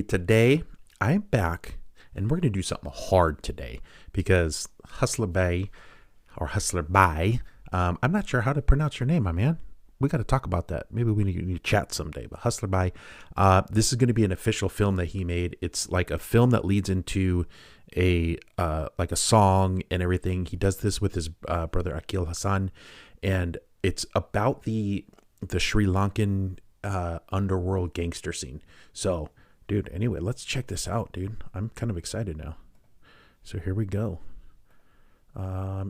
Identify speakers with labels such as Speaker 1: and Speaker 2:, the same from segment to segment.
Speaker 1: Today, I'm back, and we're going to do something hard today because Hustler Bhai, or Hustler Bhai, I'm not sure how to pronounce your name, my man. We got to talk about that. Maybe we need to chat someday. But Hustler Bhai, this is going to be an official film that he made. It's like a film that leads into a song and everything. He does this with his brother Akil Hassan, and it's about the Sri Lankan underworld gangster scene. So, dude, anyway, let's check this out, dude. I'm kind of excited now. So here we go.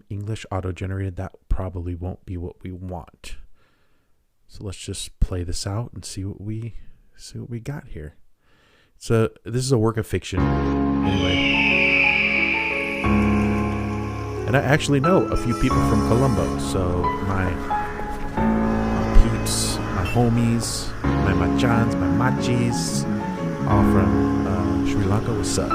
Speaker 1: English auto-generated. That probably won't be what we want. So let's just play this out and see what we got here. So this is a work of fiction, anyway. And I actually know a few people from Colombo. So my peeps, my homies, my machans, my machis, all from Sri Lanka. What's up?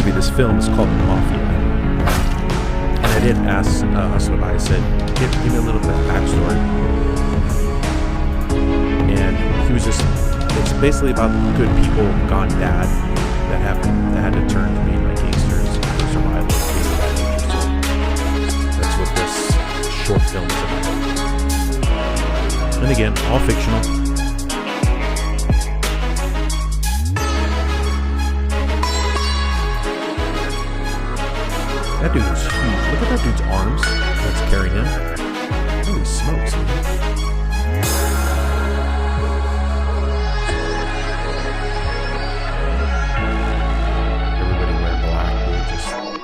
Speaker 1: This film is called MAFIA. And I did ask Hustler Bhai, I said, give me a little bit of backstory. And he was just, it's basically about good people gone bad that had to turn to being like gangsters for survival. So that's what this short film is about. And again, all fictional. That dude is huge. Look at that dude's arms that's carrying him. Holy smokes, man. Everybody wearing black, dude. Just... Ooh,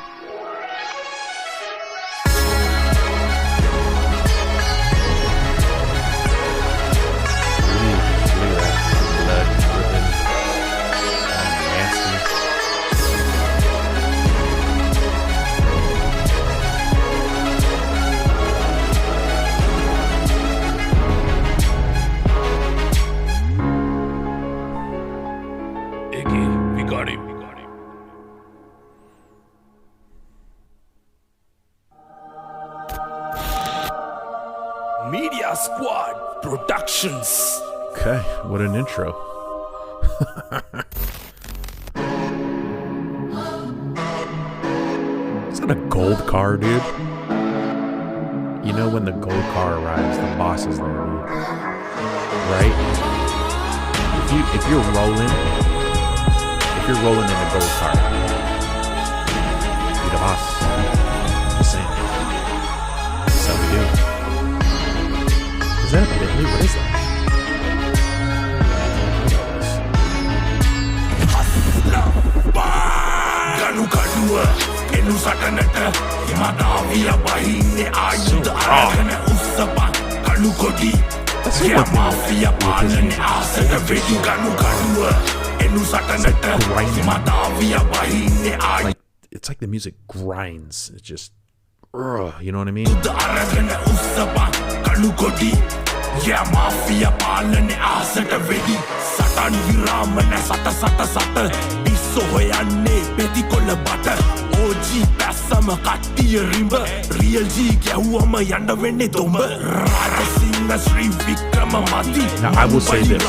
Speaker 1: look at that. Blood dripping. Nasty.
Speaker 2: Media Squad Productions.
Speaker 1: Okay, what an intro. Is that a gold car, dude? You know when the gold car arrives, the boss is there, dude. Right? If you're rolling in a gold car, you're the boss. Just saying. That's how we do. Is that a Bentley? What is that?
Speaker 2: Hustler Bhai. Ganu kadua, enu satanata, MAFIA bahine ayud aragana ussapa, kalu kodi. Yeah, MAFIA palane asata vedi ganu kadua, enu satanata, MAFIA bahine ayud.
Speaker 1: It's like the music grinds. It's just, you know what I mean?
Speaker 2: Aragana ussapa, kalu kodi. Yeah, MAFIA palane asata vedi satan viramana sata iso hoyanne peti kolla bata OG passama kattiya rimba real G gahuwama yanda wenne domba Rajasinga Sri Vikrama Mati.
Speaker 1: Now I will say this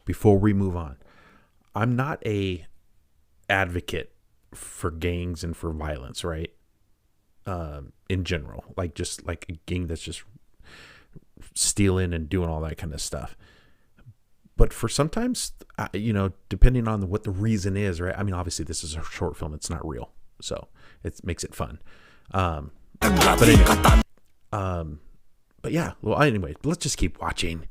Speaker 1: before we move on. I'm not a advocate for gangs and for violence, right? In general, like just like a gang that's just stealing and doing all that kind of stuff. But for sometimes, depending on what the reason is, right? I mean, obviously this is a short film. It's not real. So it makes it fun. But yeah, well, anyway, let's just keep watching.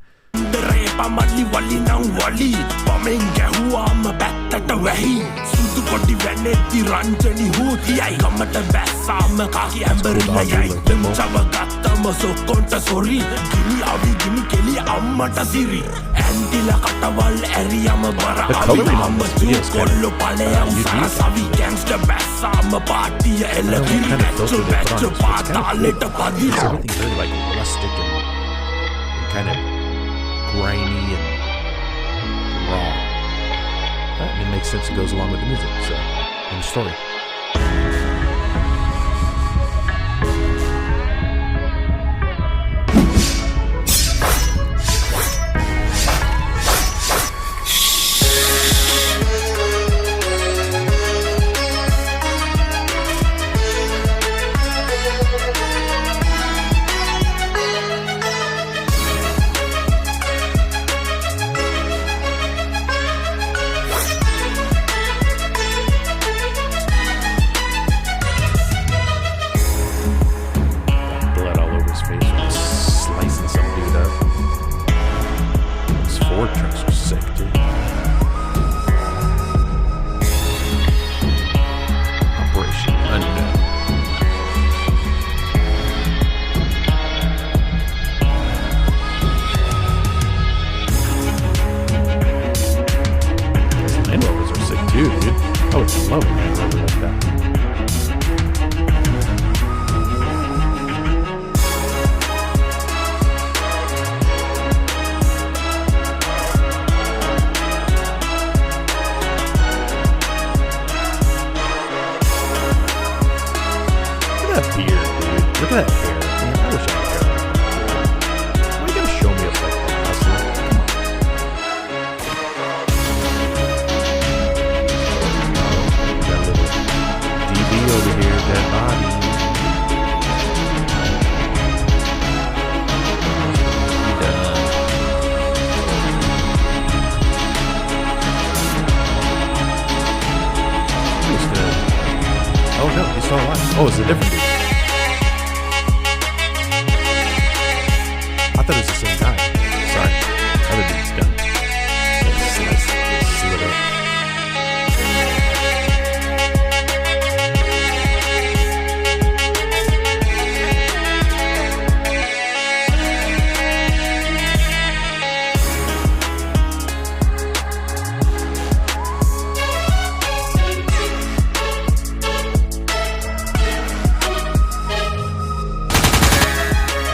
Speaker 2: ඇන්ටිලා කටවල් ඇරියම බර
Speaker 1: The coloring on this video is kind
Speaker 2: කොල්ලො
Speaker 1: of
Speaker 2: පලයම්
Speaker 1: unique.
Speaker 2: සරසවි ගැන්ස්ට බැස්සාම පාටිය එලකිරි
Speaker 1: kind of filter
Speaker 2: වැච්චු
Speaker 1: they put on
Speaker 2: වැච්චු
Speaker 1: this. It's kind of
Speaker 2: පාතාලෙට
Speaker 1: cool.
Speaker 2: පදින
Speaker 1: Everything's very like rustic and kind of grimy and raw. It makes sense. It goes along with the music, so and the story. Blood all over his face, slicing some dude up. These Ford trucks are sick, dude. Operation Unknown. These Land Rovers are sick too, dude. I would love a Land Rover like that. Look at that beard, dude. Look at that hair. Man, I wish I had hair like that. Why you gotta show me up like that, Hustler? Come on. Oh, got a little DB over here, dead body. He's good. Oh no, he's still alive. Oh, it's a different dude. I thought it was the same guy. Sorry. Other dude's done. Slit up.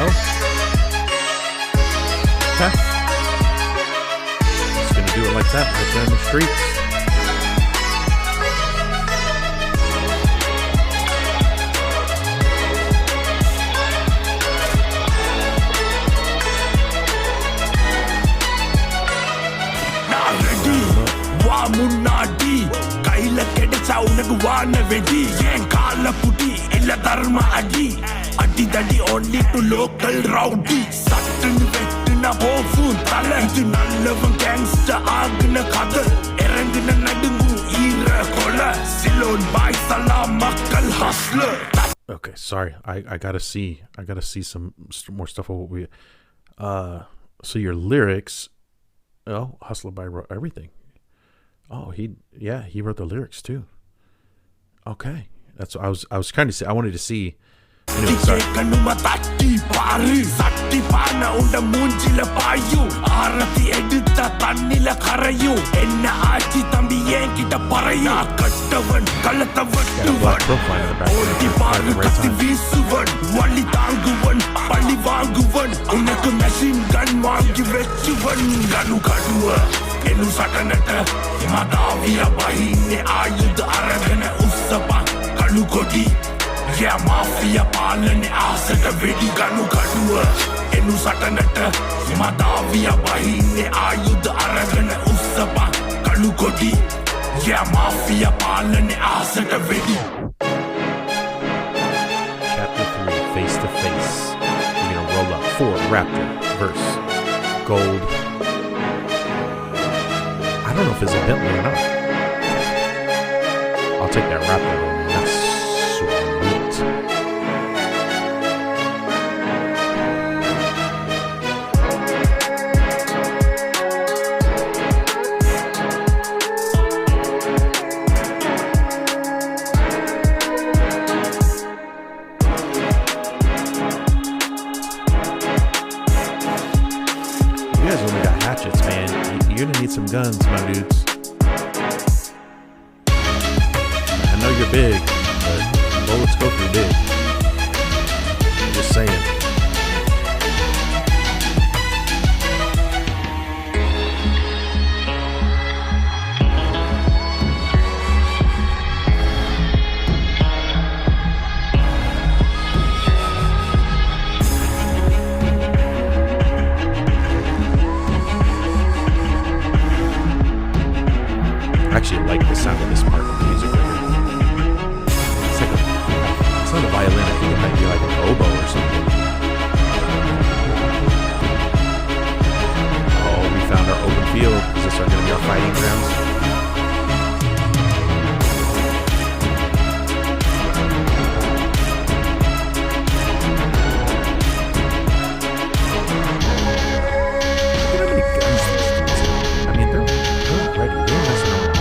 Speaker 1: Oh. Okay. Just gonna do it like that, right there in the streets.
Speaker 2: නාරඩි වා මුන්නාඩි කයිල කෙඩචා උනග වාන වෙඩි යෙන් කාල පුටි එල්ල ධර්ම අඩි අඩි දඩි only to local rowdy සට්ටන වෙට්ටන බෝෆුන් තල ඉදු නල්ලවන් ගෑන්ස්ටර් ආගන කද එරංගන නඩුමු ඊර කොල Ceylon bye සලා මක්කල් hustler.
Speaker 1: Okay, sorry. I gotta see some more stuff of what we so your lyrics. Oh, Hustler Bhai wrote everything. Oh, he wrote the lyrics too. Okay. That's what I was trying to say. I wanted to see. Anyway, sorry.
Speaker 2: කනුම තට්ටි පාරි සට්ටි පාන උඩ මුංචිල පායු ආරති එඩිත්ත තන්නිල කරයු එන්න ආචි තම්බියෙන් කිට පරයු කට්ටවන් කලතවට්ටුවන් ඕටි පාරු කති වීසුවන් වලි තාංගුවන් පලි වාංගුවන් උනක machine ගන් වාංගි වෙච්චුවන් ගනු කඩුව එනු සටනට මදාවිය බහින්නේ ආයුධ අරගෙන උස්සපා කළු කොඩි Yeah, MAFIA පාලනේ ආසට වෙඩි ගනු කඩුව එනු සටනට මදාවිය බහින්නේ ආයුධ අරගෙන උස්සපා කළු කොඩි Yeah, MAFIA පාලනේ ආසට වෙඩි.
Speaker 1: Chapter 3, Face to Face. We're gonna roll up 4 Raptor verse Gold. I don't know if it's a Bentley or not. I'll take that Raptor though, man. That's sweet. You guys only got hatchets, man. you're gonna need some guns, my dudes. I know you're big, but bullets go through big. I'm just saying. I actually like the sound of this part of the music right here. It's not a violin. I think it might be like an oboe or something. Oh, we found our open field. Is this going to be our fighting grounds? Look at how many guns these things have. I mean, they're ready. They're messing around.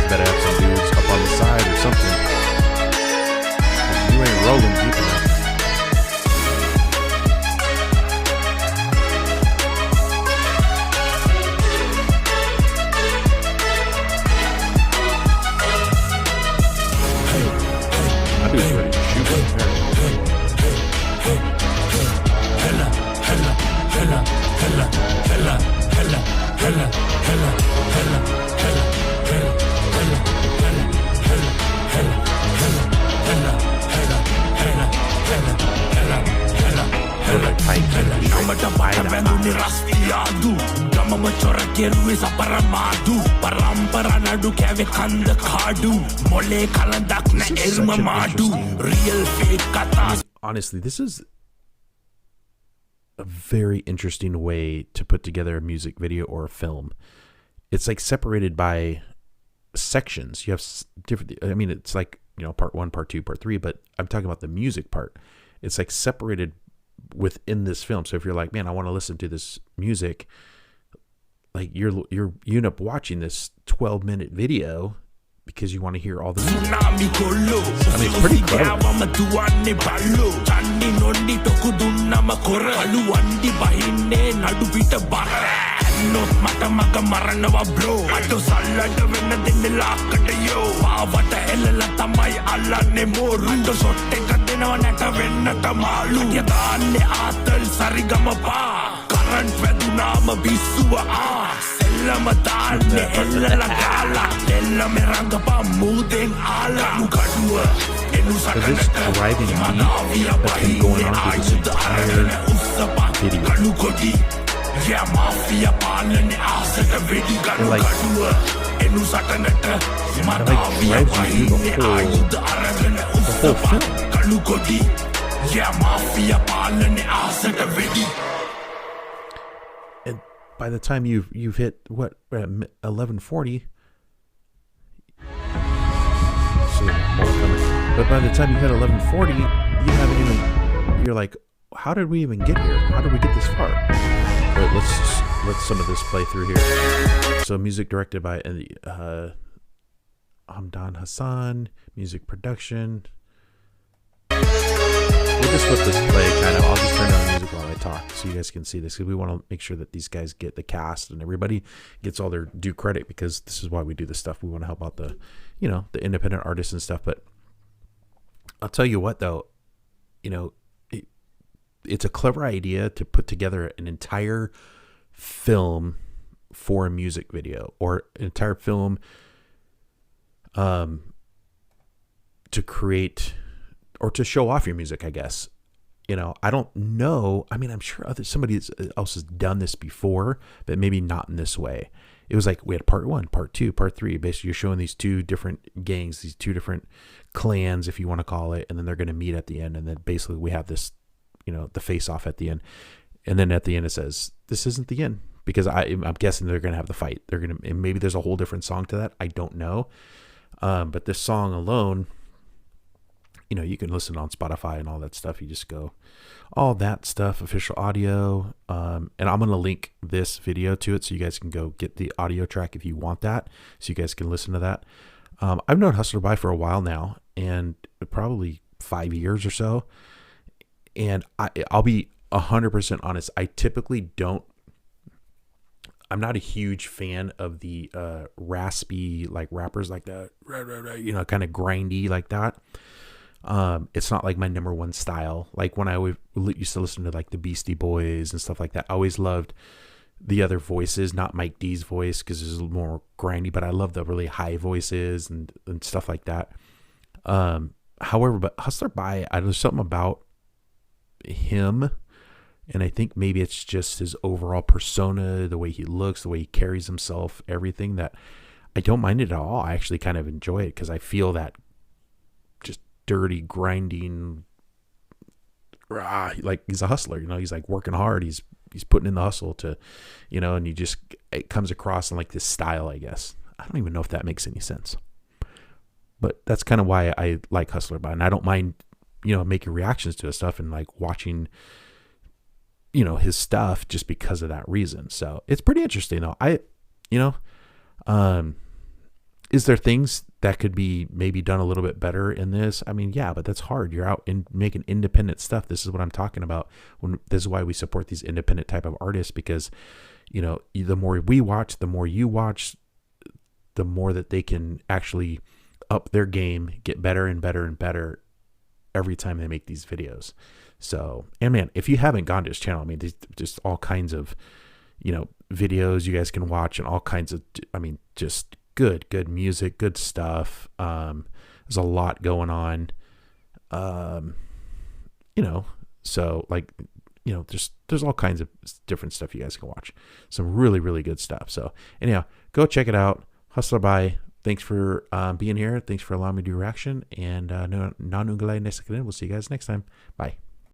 Speaker 1: Better have some dudes up on the side or something. You ain't rolling deep enough. My dude's ready to shoot right there. Honestly, this is a very interesting way to put together a music video or a film. It's like separated by sections. You have different, I mean, it's like, part 1, part 2, part 3, but I'm talking about the music part. It's like separated within this film. So if you're like, man, I want to listen to this music, like you end up watching this 12-minute video because you want to hear all the music. I mean, it's pretty clever. So this driving beat that's been going on for this entire video. Yeah, MAFIA and like drives you through the whole film. And by the time you've hit what, 11:40, see more coming. But by the time you hit 11:40, you haven't even. You're like, how did we even get here? How did we get this far? But let's some of this play through here. So music directed by Hamdan Hassan, music production. We'll just let this play kind of. I'll just turn down the music while I talk so you guys can see this, because we want to make sure that these guys get the cast and everybody gets all their due credit, because this is why we do this stuff. We want to help out the, the independent artists and stuff. But I'll tell you what, though, it's a clever idea to put together an entire film for a music video, or an entire film to create or to show off your music, I guess. I don't know. I mean, I'm sure somebody else has done this before, but maybe not in this way. It was like we had part 1, part 2, part 3. Basically, you're showing these two different gangs, these two different clans, if you want to call it, and then they're going to meet at the end. And then basically we have this, the face off at the end. And then at the end it says, this isn't the end, because I'm guessing they're going to have the fight. And maybe there's a whole different song to that. I don't know. But this song alone You can listen on Spotify and all that stuff. You just go all that stuff, official audio. And I'm going to link this video to it so you guys can go get the audio track if you want that, so you guys can listen to that. I've known Hustler Bhai for a while now, and probably 5 years or so. And I'll be 100% honest. I typically don't. I'm not a huge fan of the raspy like rappers like that, kind of grindy like that. It's not like my number one style. Like when I used to listen to like the Beastie Boys and stuff like that, I always loved the other voices, not Mike D's voice because it's a little more grindy, but I love the really high voices and stuff like that. However, but Hustler Bhai, there's something about him, and I think maybe it's just his overall persona, the way he looks, the way he carries himself, everything, that I don't mind it at all. I actually kind of enjoy it because I feel that just dirty, grinding, like he's a hustler, he's like working hard. He's putting in the hustle to, and it comes across in like this style, I guess. I don't even know if that makes any sense, but that's kind of why I like Hustler Bhai, and I don't mind, making reactions to his stuff and like watching, his stuff just because of that reason. So it's pretty interesting though. Is there things that could be maybe done a little bit better in this? I mean, yeah, but that's hard. You're out and making independent stuff. This is what I'm talking about. This is why we support these independent type of artists, because, the more we watch, the more you watch, the more that they can actually up their game, get better and better and better every time they make these videos. So, and man, if you haven't gone to his channel, I mean, there's just all kinds of, videos you guys can watch, and all kinds of, just good music, good stuff. There's a lot going on. So like, there's all kinds of different stuff you guys can watch. Some really, really good stuff. So anyhow, go check it out. Hustler Bhai. Thanks for being here. Thanks for allowing me to do reaction. And we'll see you guys next time. Bye.